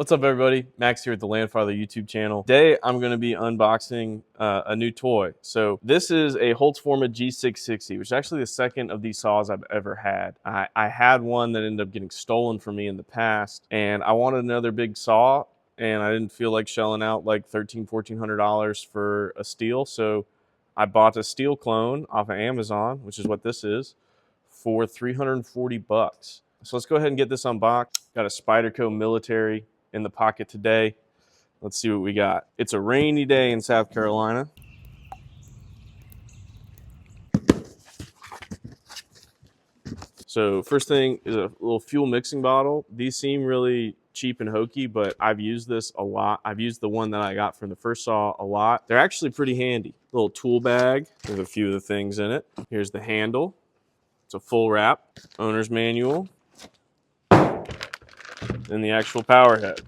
What's up, everybody? Max here at the Landfather YouTube channel. Today, I'm going to be unboxing a new toy. So this is a Holzfforma G660, which is actually the second of these saws I've ever had. I had one that ended up getting stolen from me in the past, and I wanted another big saw, and I didn't feel like shelling out like $1,400 for a steel. So I bought a steel clone off of Amazon, which is what this is, for 340 bucks. So let's go ahead and get this unboxed. Got a Spyderco Military in the pocket today. Let's see what we got. It's a rainy day in South Carolina. So first thing is a little fuel mixing bottle. These seem really cheap and hokey, but I've used this a lot. I've used the one that I got from the first saw a lot. They're actually pretty handy. Little tool bag with a few of the things in it. Here's the handle. It's a full wrap. Owner's manual. And the actual power head.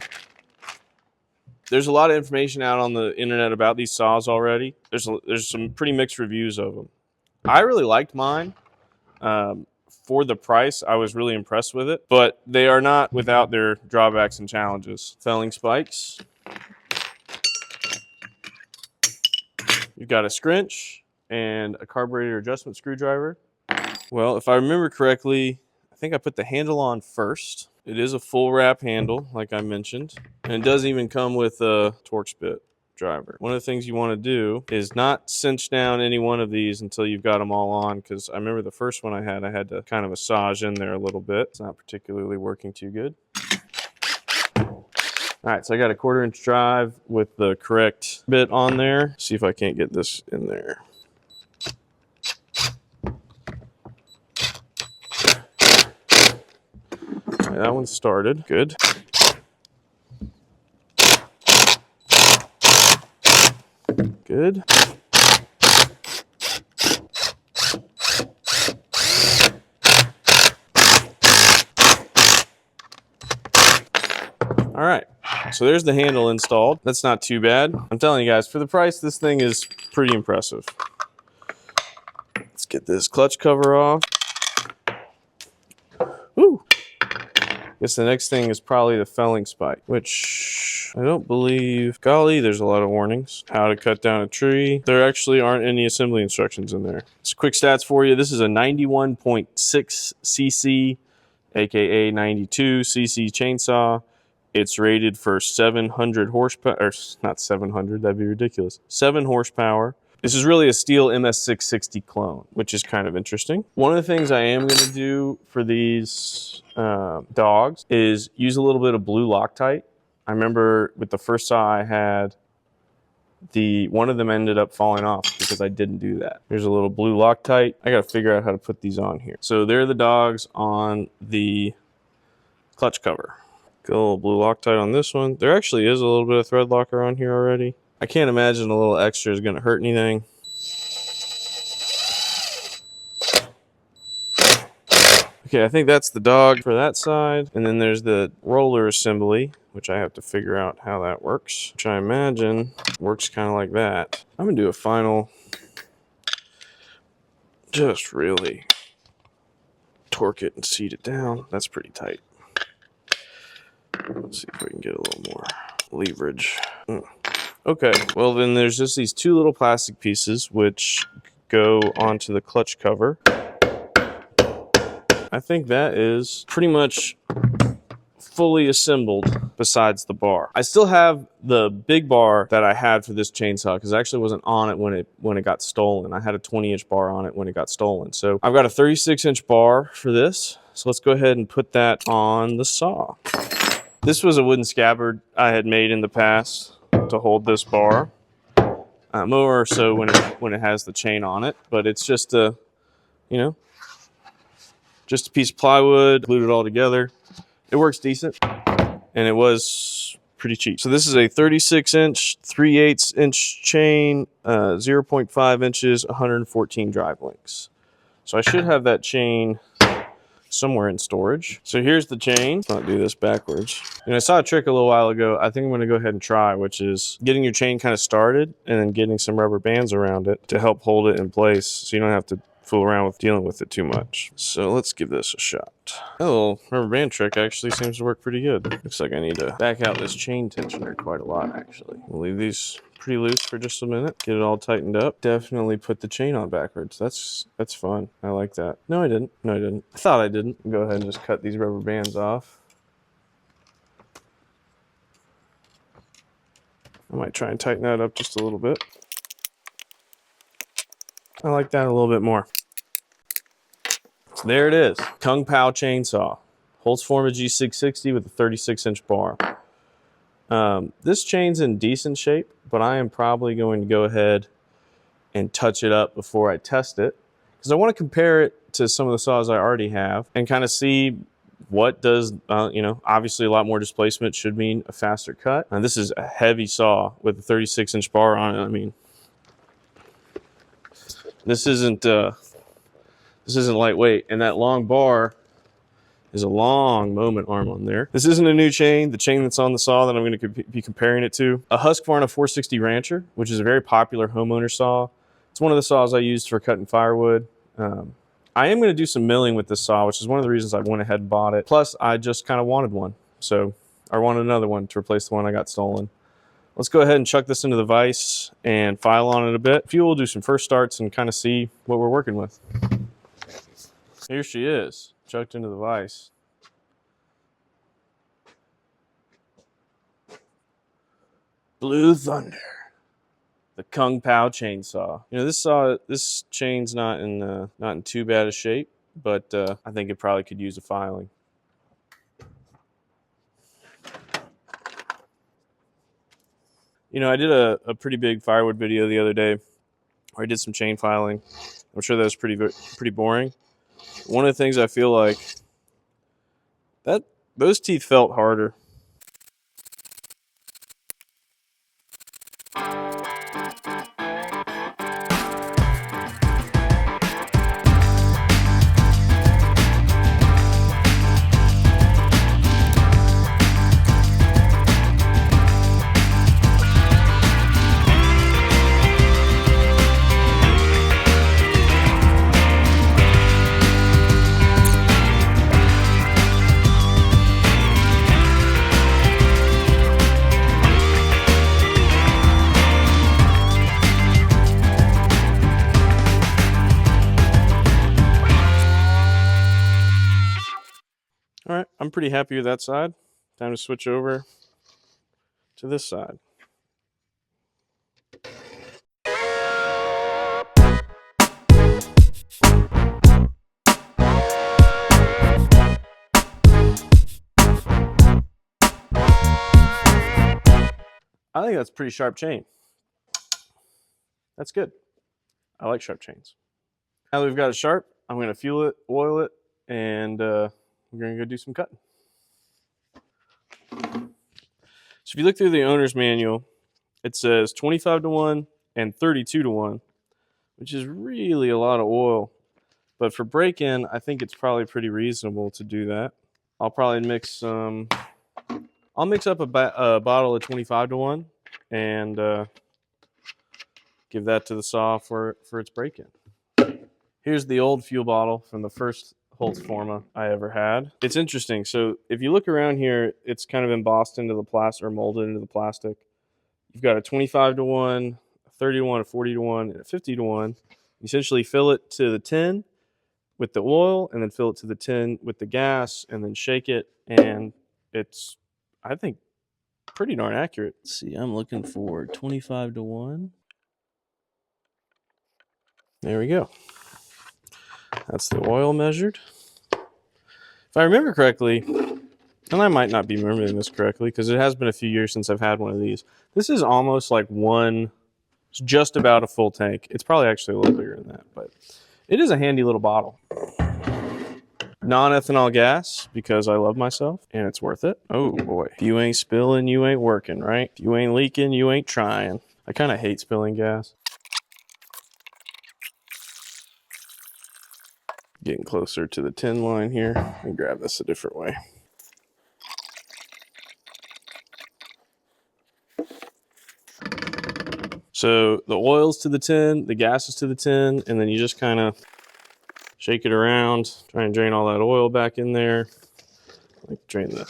There's a lot of information out on the internet about these saws already. There's some pretty mixed reviews of them. I really liked mine. For the price, I was really impressed with it, but they are not without their drawbacks and challenges. Felling spikes. You've got a scrunch and a carburetor adjustment screwdriver. Well, if I remember correctly, I think I put the handle on first. It is a full wrap handle, like I mentioned, and it does even come with a Torx bit driver. One of the things you want to do is not cinch down any one of these until you've got them all on, because I remember the first one I had to kind of massage in there a little bit. It's not particularly working too good. All right, so I got a 1/4-inch drive with the correct bit on there. See if I can't get this in there. That one started good. Good. All right, so there's the handle installed. That's not too bad. I'm telling you guys, for the price, this thing is pretty impressive. Let's get this clutch cover off. Woo! Guess the next thing is probably the felling spike, which I don't believe. Golly, there's a lot of warnings. How to cut down a tree. There actually aren't any assembly instructions in there. Some quick stats for you. This is a 91.6 cc, aka 92 cc chainsaw. It's rated for 700 horsepower, or not 700, that'd be ridiculous. 7 horsepower. This is really a Stihl MS660 clone, which is kind of interesting. One of the things I am going to do for these dogs is use a little bit of blue Loctite. I remember with the first saw I had, one of them ended up falling off because I didn't do that. Here's a little blue Loctite. I got to figure out how to put these on here. So there are the dogs on the clutch cover. Got a little blue Loctite on this one. There actually is a little bit of thread locker on here already. I can't imagine a little extra is going to hurt anything. Okay, I think that's the dog for that side. And then there's the roller assembly, which I have to figure out how that works, which I imagine works kind of like that. I'm going to do a final, just really torque it and seat it down. That's pretty tight. Let's see if we can get a little more leverage. Okay, well then there's just these two little plastic pieces which go onto the clutch cover. I think that is pretty much fully assembled besides the bar. I still have the big bar that I had for this chainsaw because I actually wasn't on it when it got stolen. I had a 20-inch bar on it when it got stolen. So I've got a 36-inch bar for this. So let's go ahead and put that on the saw. This was a wooden scabbard I had made in the past to hold this bar, more so when it has the chain on it, but it's just a, just a piece of plywood, glued it all together. It works decent, and it was pretty cheap. So this is a 36-inch, 3/8-inch chain, 0.5 inches, 114 drive links. So I should have that chain somewhere in storage. So here's the chain. Let's not do this backwards. I saw a trick a little while ago. I think I'm going to go ahead and try, which is getting your chain kind of started and then getting some rubber bands around it to help hold it in place so you don't have to fool around with dealing with it too much. So let's give this a shot. That little rubber band trick actually seems to work pretty good. Looks like I need to back out this chain tensioner quite a lot, actually. We'll leave these pretty loose for just a minute, get it all tightened up. Definitely put the chain on backwards. That's fun. I like that. No, I didn't. No, I didn't. I thought I didn't. Go ahead and just cut these rubber bands off. I might try and tighten that up just a little bit. I like that a little bit more. So there it is. Kung Pao chainsaw. Holzfforma G660 with a 36-inch bar. This chain's in decent shape, but I am probably going to go ahead and touch it up before I test it, because I want to compare it to some of the saws I already have and kind of see what does, obviously a lot more displacement should mean a faster cut. And this is a heavy saw with a 36-inch bar on it. I mean, this isn't lightweight, and that long bar is a long moment arm on there. This isn't a new chain. The chain that's on the saw that I'm going to be comparing it to, a Husqvarna 460 Rancher, which is a very popular homeowner saw. It's one of the saws I used for cutting firewood. I am going to do some milling with this saw, which is one of the reasons I went ahead and bought it. Plus, I just kind of wanted one. So I wanted another one to replace the one I got stolen. Let's go ahead and chuck this into the vise and file on it a bit. We'll do some first starts and kind of see what we're working with. Here she is, chucked into the vise. Blue Thunder, the Kung Pao chainsaw. You know, this chain's not in too bad a shape, but I think it probably could use a filing. You know, I did a pretty big firewood video the other day where I did some chain filing. I'm sure that was pretty boring. One of the things I feel like, those teeth felt harder. All right, I'm pretty happy with that side. Time to switch over to this side. I think that's a pretty sharp chain. That's good. I like sharp chains. Now that we've got it sharp, I'm going to fuel it, oil it, and we're going to go do some cutting. So if you look through the owner's manual, it says 25-to-1 and 32-to-1, which is really a lot of oil. But for break-in, I think it's probably pretty reasonable to do that. I'll probably mix I'll mix up a bottle of 25-to-1 and give that to the saw for its break-in. Here's the old fuel bottle from the first Holzfforma I ever had. It's interesting. So if you look around here, it's kind of embossed into the plastic or molded into the plastic. You've got a 25-to-1, a 30-to-1, a 40-to-1, and a 50-to-1. You essentially fill it to the tin with the oil and then fill it to the tin with the gas and then shake it. And it's, I think, pretty darn accurate. Let's see, I'm looking for 25-to-1. There we go. That's the oil measured. If I remember correctly, and I might not be remembering this correctly because it has been a few years since I've had one of these. This is almost like it's just about a full tank. It's probably actually a little bigger than that, but it is a handy little bottle. Non-ethanol gas because I love myself and it's worth it. Oh boy. If you ain't spilling, you ain't working, right? If you ain't leaking, you ain't trying. I kind of hate spilling gas. Getting closer to the tin line here. Let me grab this a different way. So the oil's to the tin, the gas is to the tin, and then you just kind of Shake it around, try and drain all that oil back in there. Like drain the,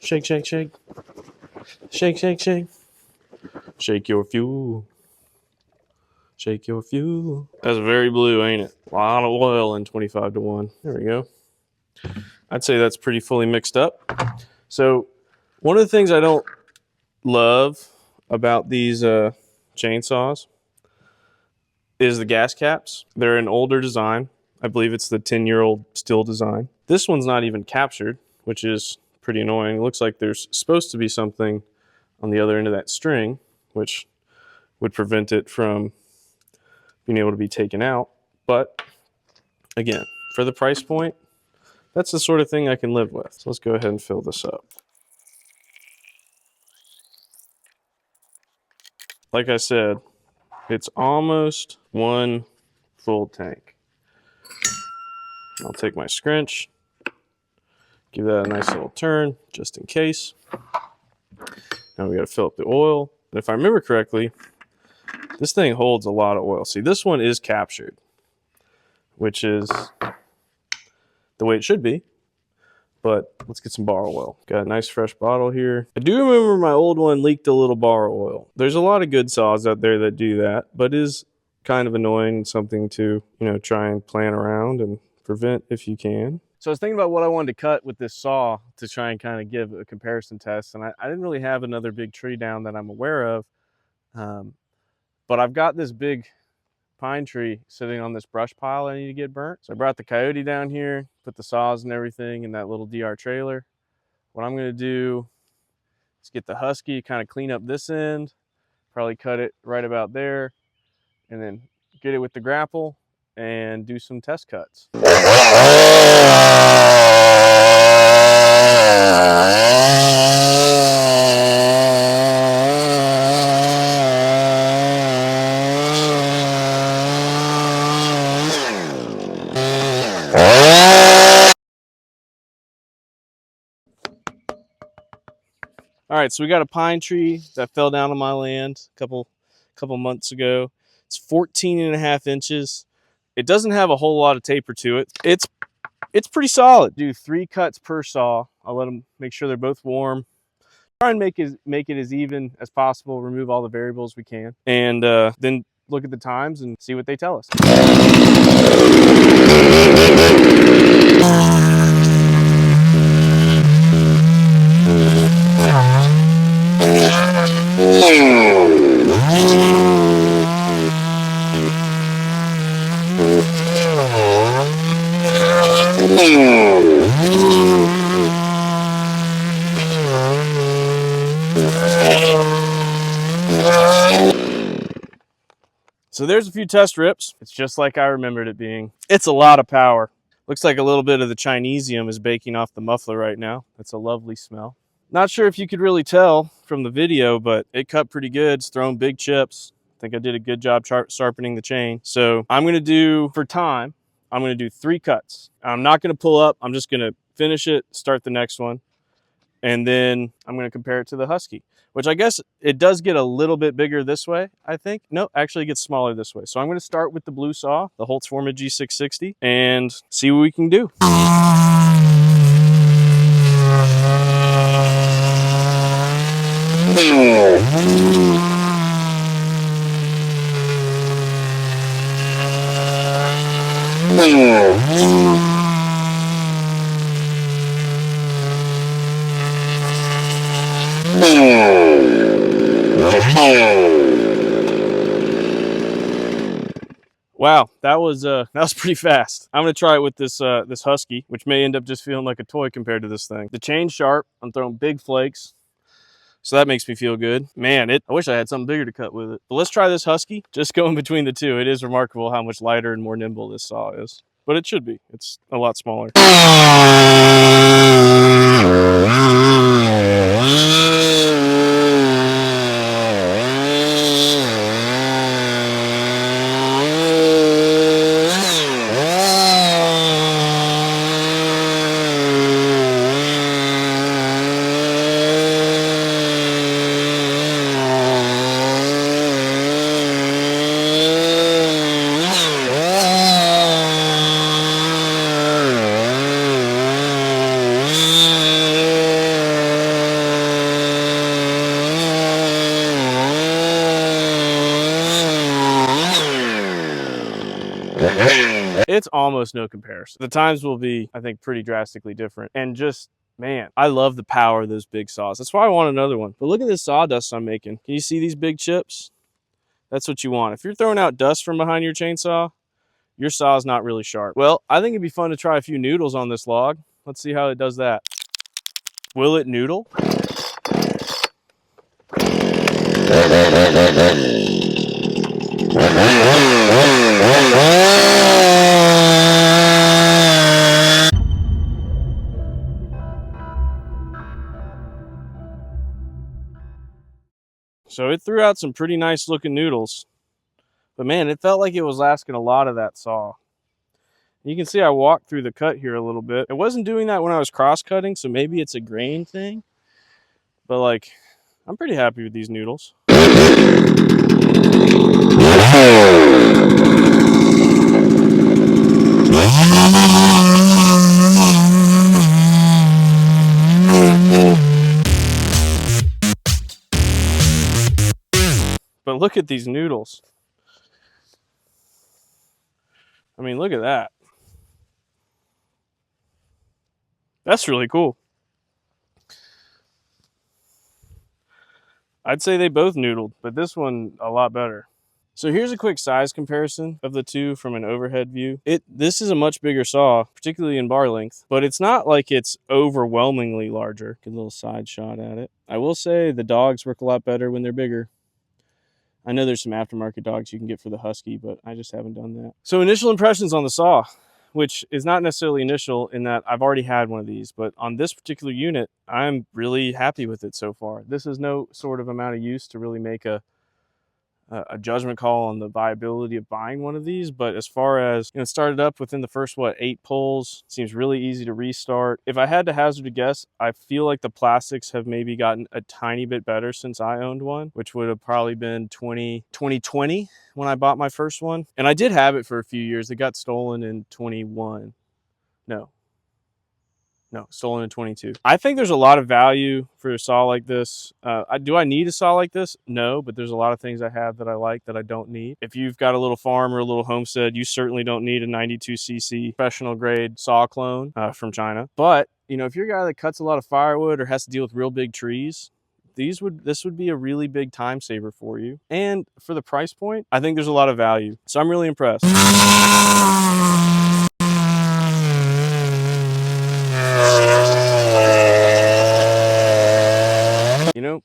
shake, shake, shake. Shake, shake, shake. Shake your fuel. Shake your fuel. That's very blue, ain't it? A lot of oil in 25 to 1. There we go. I'd say that's pretty fully mixed up. So one of the things I don't love about these chainsaws is the gas caps. They're an older design. I believe it's the 10-year-old steel design. This one's not even captured, which is pretty annoying. It looks like there's supposed to be something on the other end of that string, which would prevent it from being able to be taken out. But again, for the price point, that's the sort of thing I can live with. So let's go ahead and fill this up. Like I said, it's almost one full tank. I'll take my scrunch, give that a nice little turn just in case. Now we got to fill up the oil. And if I remember correctly, this thing holds a lot of oil. See, this one is captured, which is the way it should be. But let's get some bar oil. Got a nice fresh bottle here. I do remember my old one leaked a little bar oil. There's a lot of good saws out there that do that, but it is kind of annoying, something to, try and plan around and prevent if you can. So I was thinking about what I wanted to cut with this saw to try and kind of give a comparison test. And I didn't really have another big tree down that I'm aware of. But I've got this big pine tree sitting on this brush pile I need to get burnt. So I brought the coyote down here, put the saws and everything in that little DR trailer. What I'm gonna do is get the husky, kind of clean up this end, probably cut it right about there, and then get it with the grapple and do some test cuts. All right, so we got a pine tree that fell down on my land a couple months ago. It's 14.5 inches. It doesn't have a whole lot of taper to it. It's pretty solid. Do 3 cuts per saw. I'll let them make sure they're both warm. Try and make it as even as possible. Remove all the variables we can, and then look at the times and see what they tell us. So there's a few test rips. It's just like I remembered it being. It's a lot of power. Looks like a little bit of the Chinesium is baking off the muffler right now. That's a lovely smell. Not sure if you could really tell from the video, but it cut pretty good. It's thrown big chips. I think I did a good job sharpening the chain. So I'm gonna do, for time, I'm gonna do 3 cuts. I'm not gonna pull up. I'm just gonna finish it, start the next one, and then I'm gonna compare it to the Husky, which I guess it does get a little bit bigger this way, I think. No, actually it gets smaller this way. So I'm gonna start with the blue saw, the Holzfforma G660, and see what we can do. Wow, that was pretty fast. I'm gonna try it with this this Husky, which may end up just feeling like a toy compared to this thing. The chain's sharp. I'm throwing big flakes, so that makes me feel good. Man, I wish I had something bigger to cut with it. But let's try this Husky. Just going between the two, it is remarkable how much lighter and more nimble this saw is. But it should be. It's a lot smaller. it's almost no comparison. The times will be, I think, pretty drastically different. And just, man, I love the power of those big saws. That's why I want another one. But look at this sawdust I'm making. Can you see these big chips? That's what you want. If you're throwing out dust from behind your chainsaw, your saw is not really sharp. Well, I think it'd be fun to try a few noodles on this log. Let's see how it does that. Will it noodle? So it threw out some pretty nice looking noodles. But man, it felt like it was asking a lot of that saw. You can see I walked through the cut here a little bit. It wasn't doing that when I was cross cutting, so maybe it's a grain thing. But like, I'm pretty happy with these noodles. But look at these noodles. I mean, look at that. That's really cool. I'd say they both noodled, but this one a lot better. So here's a quick size comparison of the two from an overhead view. This is a much bigger saw, particularly in bar length, but it's not like it's overwhelmingly larger. Get a little side shot at it. I will say the dogs work a lot better when they're bigger. I know there's some aftermarket dogs you can get for the Husky, but I just haven't done that. So initial impressions on the saw, which is not necessarily initial in that I've already had one of these, but on this particular unit, I'm really happy with it so far. This is no sort of amount of use to really make a judgment call on the viability of buying one of these, but as far as, it started up within the first 8 pulls. Seems really easy to restart. If I had to hazard a guess, I feel like the plastics have maybe gotten a tiny bit better since I owned one, which would have probably been 2020 when I bought my first one. And I did have it for a few years. It got stolen in 21. No, stolen in 22. I think there's a lot of value for a saw like this. Do I need a saw like this? No, but there's a lot of things I have that I like that I don't need. If you've got a little farm or a little homestead, you certainly don't need a 92cc professional grade saw clone from China. But, if you're a guy that cuts a lot of firewood or has to deal with real big trees, this would be a really big time saver for you. And for the price point, I think there's a lot of value. So I'm really impressed.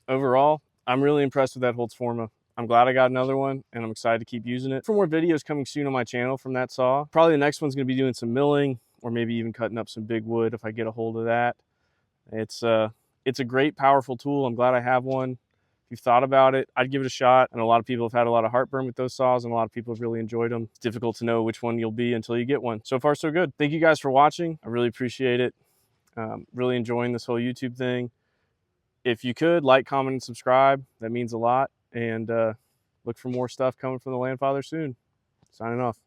Overall, I'm really impressed with that Holzfforma. I'm glad I got another one, and I'm excited to keep using it. For more videos coming soon on my channel from that saw. Probably the next one's going to be doing some milling, or maybe even cutting up some big wood if I get a hold of that. It's a great, powerful tool. I'm glad I have one. If you've thought about it, I'd give it a shot. And a lot of people have had a lot of heartburn with those saws, and a lot of people have really enjoyed them. It's difficult to know which one you'll be until you get one. So far, so good. Thank you guys for watching. I really appreciate it. Really enjoying this whole YouTube thing. If you could, like, comment, and subscribe. That means a lot. And look for more stuff coming from the Landfather soon. Signing off.